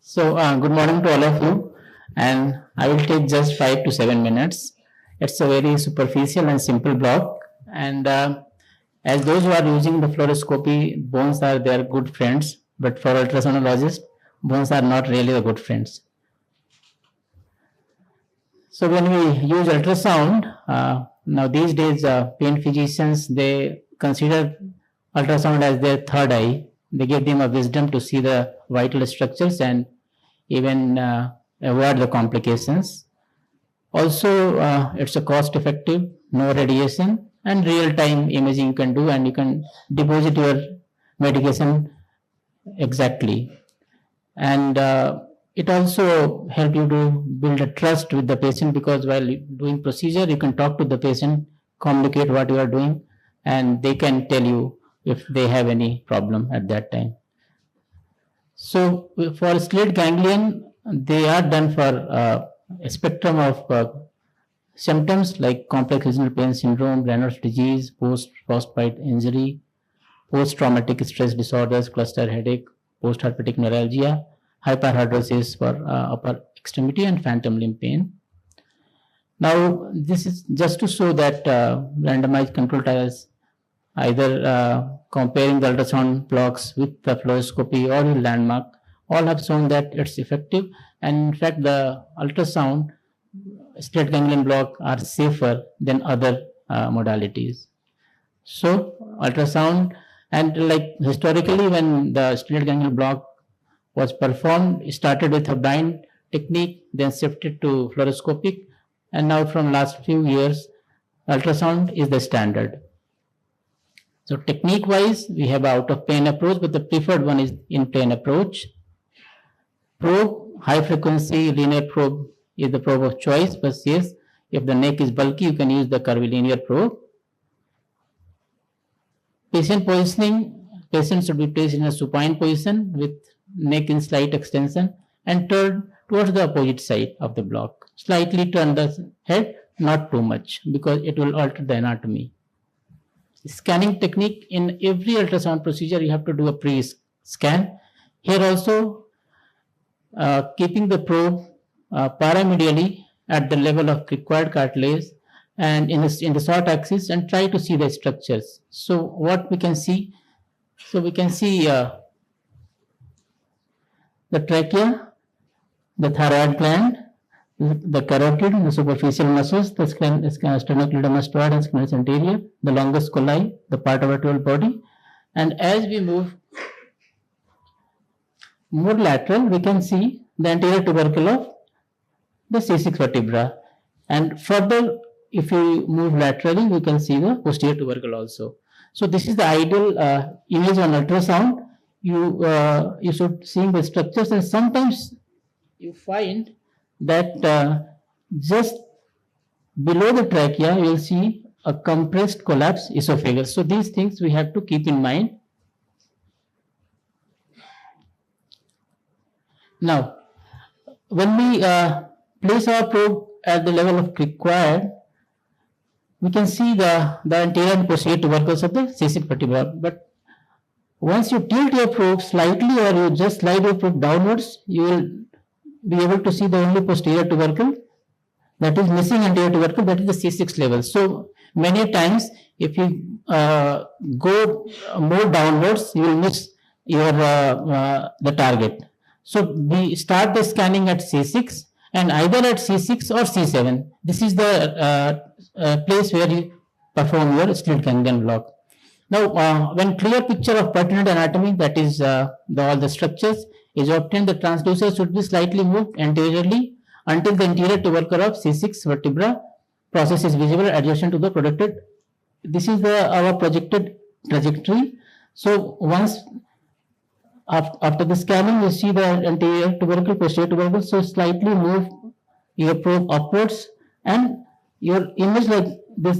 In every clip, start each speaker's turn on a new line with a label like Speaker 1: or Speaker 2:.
Speaker 1: Good morning to all of you, and I will take just 5 to 7 minutes. It's a very superficial and simple block, and as those who are using the fluoroscopy, bones are their good friends, but for ultrasoundologists, bones are not really the good friends. So when we use ultrasound, now these days, pain physicians they consider ultrasound as their third eye. They give them a wisdom to see the vital structures and even avoid the complications. Also, it's a cost effective, no radiation, and real time imaging you can do, and you can deposit your medication exactly. And it also help you to build a trust with the patient, because while doing procedure you can talk to the patient, communicate what you are doing, and they can tell you if they have any problem at that time. So for slit ganglion, they are done for a spectrum of symptoms like complex regional pain syndrome, Raynaud's disease, post-frostbite injury, post-traumatic stress disorders, cluster headache, post-herpetic neuralgia, hyperhidrosis for upper extremity, and phantom limb pain. Now, this is just to show that randomized control trials, either comparing the ultrasound blocks with the fluoroscopy or the landmark, all have shown that it's effective. And in fact, the ultrasound slit ganglion block are safer than other modalities. So ultrasound, and like historically when the slit ganglion block was performed, it started with a bind technique, then shifted to fluoroscopic, and now from last few years, ultrasound is the standard. So technique wise, we have out of plane approach, but the preferred one is in plane approach. Probe, high frequency linear probe is the probe of choice, but yes, if the neck is bulky, you can use the curvilinear probe. Patient positioning, patient should be placed in a supine position with neck in slight extension and turned towards the opposite side of the block. Slightly turn the head, not too much, because it will alter the anatomy. Scanning technique, in every ultrasound procedure you have to do a pre-scan. Here also keeping the probe paramedially at the level of cricoid cartilage and in the short axis, and try to see the structures. So what we can see, we can see the trachea, the thyroid gland, the carotid, the superficial muscles, the sternocleidomastoid and scalenus anterior, the longus colli, the part of vertebral body. And as we move more lateral, we can see the anterior tubercle of the C6 vertebra. And further, if you move laterally, we can see the posterior tubercle also. So this is the ideal image on ultrasound. You should see the structures, and sometimes you find that just below the trachea you will see a compressed collapse esophagus. So these things we have to keep in mind. Now, when we place our probe at the level of cricoid, we can see the anterior and posterior tubercles of the C6 vertebra. But once you tilt your probe slightly, or you just slide your probe downwards, you will be able to see the only posterior tubercle, that is missing anterior tubercle, that is the C6 level. So many times if you go more downwards, you will miss your the target. So we start the scanning at C6, and either at C6 or C7. This is the place where you perform your slit ganglion block. Now, when clear picture of pertinent anatomy, that is all the structures, is obtained, the transducer should be slightly moved anteriorly until the anterior tubercle of C6 vertebra process is visible adjacent to the projected. This is our projected trajectory. So once after the scanning, you see the anterior tubercle, posterior tubercle. So slightly move your probe upwards, and your image like this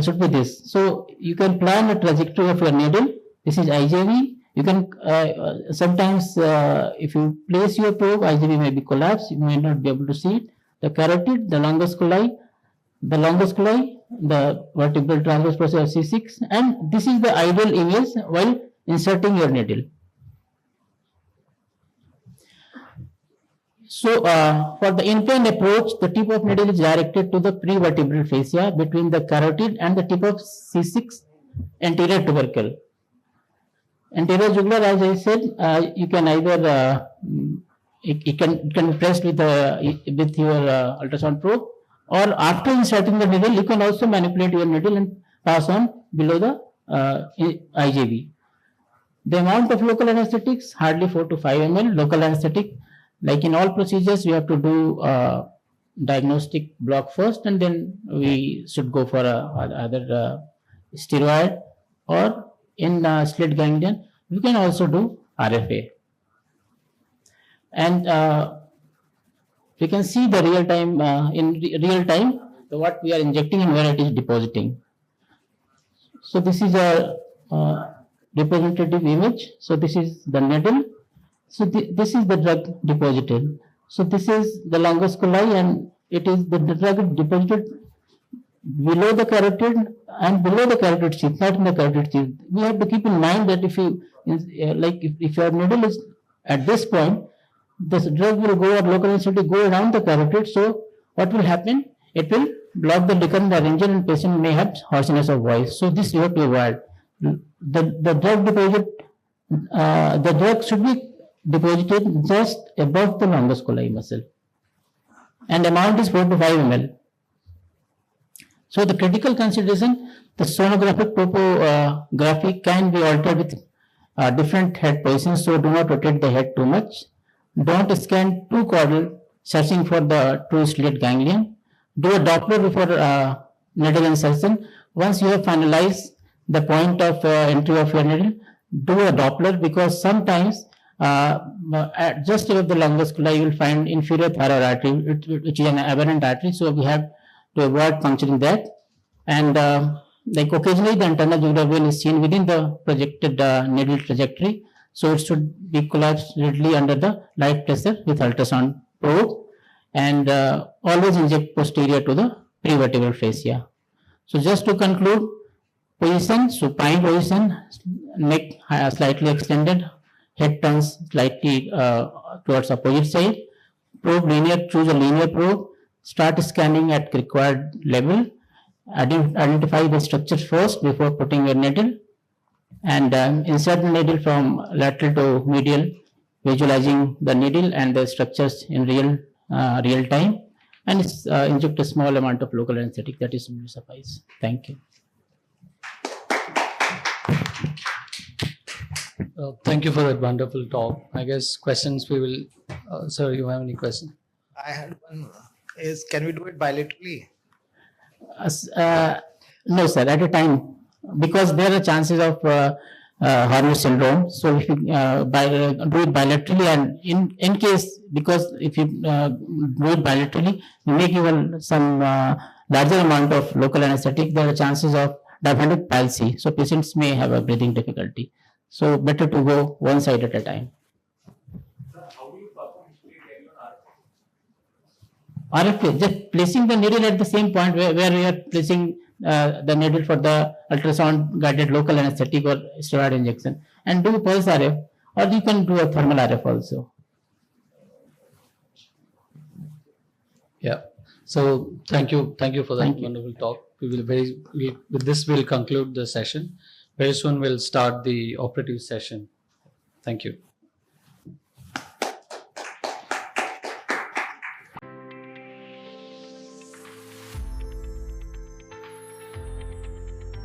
Speaker 1: should be this. So you can plan the trajectory of your needle. This is IJV. You can sometimes if you place your probe, IJV may be collapsed. You may not be able to see it. The carotid, the longus colli, the vertebral transverse process of C6, and this is the ideal image while inserting your needle. So, for the in-plane approach, the tip of needle is directed to the prevertebral fascia between the carotid and the tip of C6 anterior tubercle. Anterior jugular, as I said, you can either it can be pressed with your ultrasound probe, or after inserting the needle, you can also manipulate your needle and pass on below the IJV. The amount of local anesthetics, hardly 4 to 5 ml. Local anesthetic, like in all procedures, we have to do diagnostic block first, and then we should go for other steroid, or in slit ganglion, we can also do RFA. And we can see the real time, real time, what we are injecting and where it is depositing. So this is a representative image. So this is the needle. So this is the drug deposited. So this is the longus coeli, and it is the drug deposited below the carotid and below the carotid sheath, not in the carotid sheath. We have to keep in mind that if you if your needle is at this point, this drug will go, or local anesthetic go around the carotid. So what will happen? It will block the recurrent laryngeal, and patient may have hoarseness of voice. So this you have to avoid. The drug deposit, the drug should be deposited just above the longus coeli muscle, and amount is 4 to 5 ml. So the critical consideration, the sonographic topography can be altered with different head positions. So do not rotate the head too much. Don't scan too caudal, searching for the true slit ganglion. Do a Doppler before needle insertion. Once you have finalized the point of entry of your needle, do a Doppler, because sometimes just above the longus coeli you will find inferior thyroid artery, which is an aberrant artery. So we have to avoid puncturing that. And like occasionally the internal jugular vein is seen within the projected needle trajectory. So it should be collapsed readily under the light pressure with ultrasound probe, and always inject posterior to the prevertebral fascia. So just to conclude, position, supine position, neck slightly extended, head turns slightly towards opposite side, probe linear, choose a linear probe, start scanning at required level, identify the structures first before putting your needle, and insert the needle from lateral to medial, visualizing the needle and the structures in real time, and inject a small amount of local anesthetic. That is will suffice. Thank you.
Speaker 2: Thank you for that wonderful talk. I guess questions we will. Sir, you have any question?
Speaker 3: I had one. Can we do it bilaterally?
Speaker 1: No, sir, at a time, because there are chances of Horner syndrome. So if you do it bilaterally, and in case, because if you do it bilaterally, you may give some larger amount of local anesthetic, there are chances of diaphragmatic palsy. So patients may have a breathing difficulty. So better to go one side at a time. RFA, just placing the needle at the same point where we are placing the needle for the ultrasound guided local anesthetic or steroid injection, and do pulse RF, or you can do a thermal RF also.
Speaker 2: Yeah. So thank you for that wonderful talk. With this we'll conclude the session. Very soon we'll start the operative session. Thank you.